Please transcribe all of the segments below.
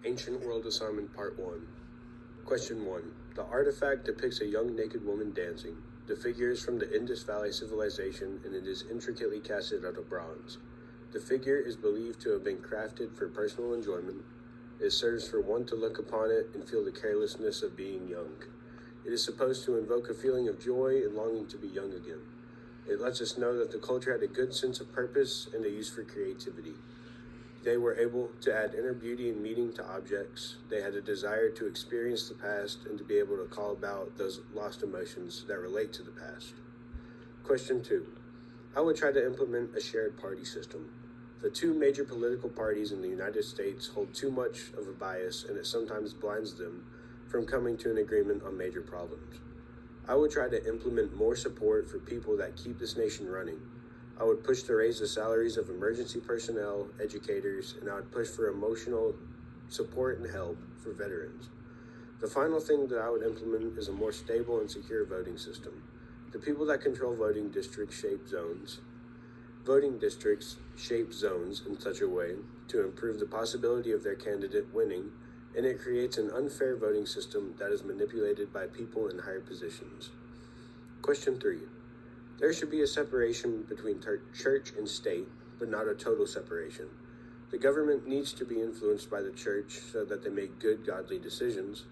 Ancient World Assignment Part 1. Question 1. The artifact depicts a young naked woman dancing. The figure is from the Indus Valley civilization and it is intricately casted out of bronze. The figure is believed to have been crafted for personal enjoyment. It serves for one to look upon it and feel the carelessness of being young. It is supposed to invoke a feeling of joy and longing to be young again. It lets us know that the culture had a good sense of purpose and a use for creativity. They were able to add inner beauty and meaning to objects. They had a desire to experience the past and to be able to call about those lost emotions that relate to the past. Question 2. I would try to implement a shared party system. The two major political parties in the United States hold too much of a bias, and it sometimes blinds them from coming to an agreement on major problems. I would try to implement more support for people that keep this nation running. I would push to raise the salaries of emergency personnel, educators, and I would push for emotional support and help for veterans. The final thing that I would implement is a more stable and secure voting system. The people that control voting districts shape zones. Voting districts shape zones in such a way to improve the possibility of their candidate winning, and it creates an unfair voting system that is manipulated by people in higher positions. Question 3. There should be a separation between church and state, but not a total separation. The government needs to be influenced by the church so that they make good, godly decisions,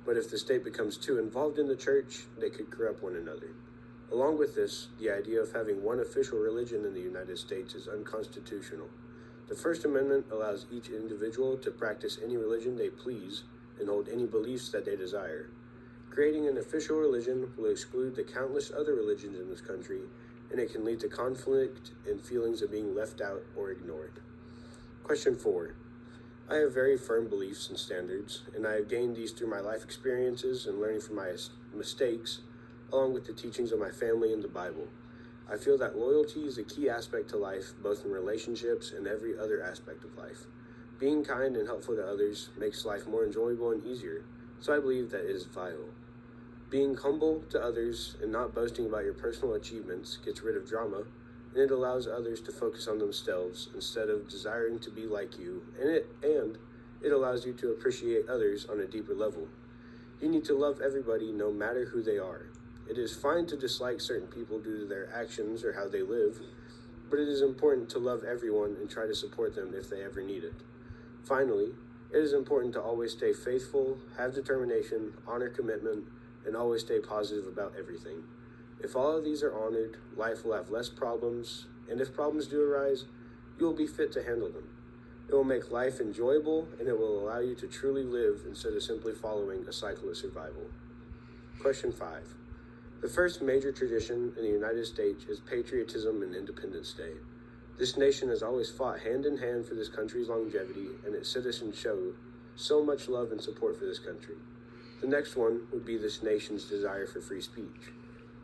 but if the state becomes too involved in the church, they could corrupt one another. Along with this, the idea of having one official religion in the United States is unconstitutional. The First Amendment allows each individual to practice any religion they please and hold any beliefs that they desire. Creating an official religion will exclude the countless other religions in this country, and it can lead to conflict and feelings of being left out or ignored. Question 4. I have very firm beliefs and standards, and I have gained these through my life experiences and learning from my mistakes, along with the teachings of my family and the Bible. I feel that loyalty is a key aspect to life, both in relationships and every other aspect of life. Being kind and helpful to others makes life more enjoyable and easier, so I believe that it is vital. Being humble to others and not boasting about your personal achievements gets rid of drama, and it allows others to focus on themselves instead of desiring to be like you, and it allows you to appreciate others on a deeper level. You need to love everybody no matter who they are. It is fine to dislike certain people due to their actions or how they live, but it is important to love everyone and try to support them if they ever need it. Finally, it is important to always stay faithful, have determination, honor commitment, and always stay positive about everything. If all of these are honored, life will have less problems, and if problems do arise, you will be fit to handle them. It will make life enjoyable, and it will allow you to truly live instead of simply following a cycle of survival. Question 5. The first major tradition in the United States is patriotism and Independence Day. This nation has always fought hand in hand for this country's longevity, and its citizens show so much love and support for this country. The next one would be this nation's desire for free speech.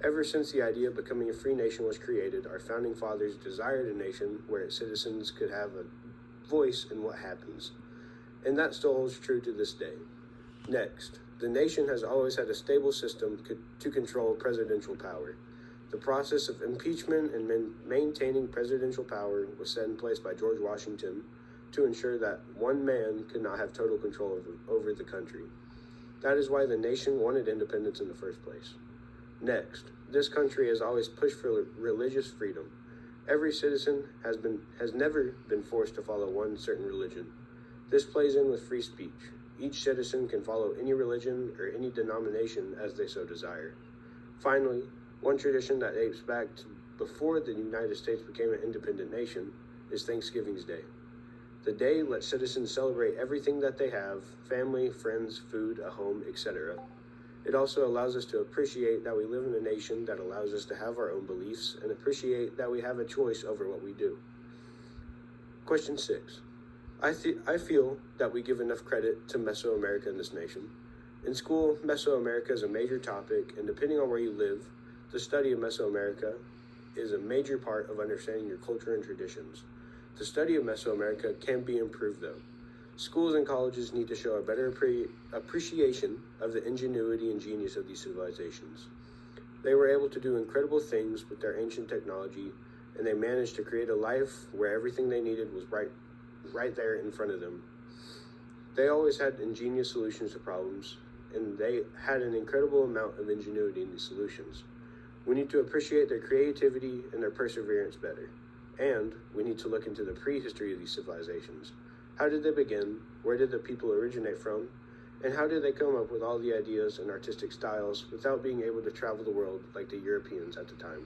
Ever since the idea of becoming a free nation was created, our founding fathers desired a nation where its citizens could have a voice in what happens, and that still holds true to this day. Next, the nation has always had a stable system to control presidential power. The process of impeachment and maintaining presidential power was set in place by George Washington to ensure that one man could not have total control over the country. That is why the nation wanted independence in the first place. Next, this country has always pushed for religious freedom. Every citizen has never been forced to follow one certain religion. This plays in with free speech. Each citizen can follow any religion or any denomination as they so desire. Finally, one tradition that dates back to before the United States became an independent nation is Thanksgiving Day. The day lets citizens celebrate everything that they have: family, friends, food, a home, etc. It also allows us to appreciate that we live in a nation that allows us to have our own beliefs and appreciate that we have a choice over what we do. Question 6. I feel that we give enough credit to Mesoamerica in this nation. In school, Mesoamerica is a major topic, and depending on where you live, the study of Mesoamerica is a major part of understanding your culture and traditions. The study of Mesoamerica can be improved though. Schools and colleges need to show a better appreciation of the ingenuity and genius of these civilizations. They were able to do incredible things with their ancient technology, and they managed to create a life where everything they needed was right there in front of them. They always had ingenious solutions to problems, and they had an incredible amount of ingenuity in these solutions. We need to appreciate their creativity and their perseverance better. And we need to look into the prehistory of these civilizations. How did they begin? Where did the people originate from? And how did they come up with all the ideas and artistic styles without being able to travel the world like the Europeans at the time?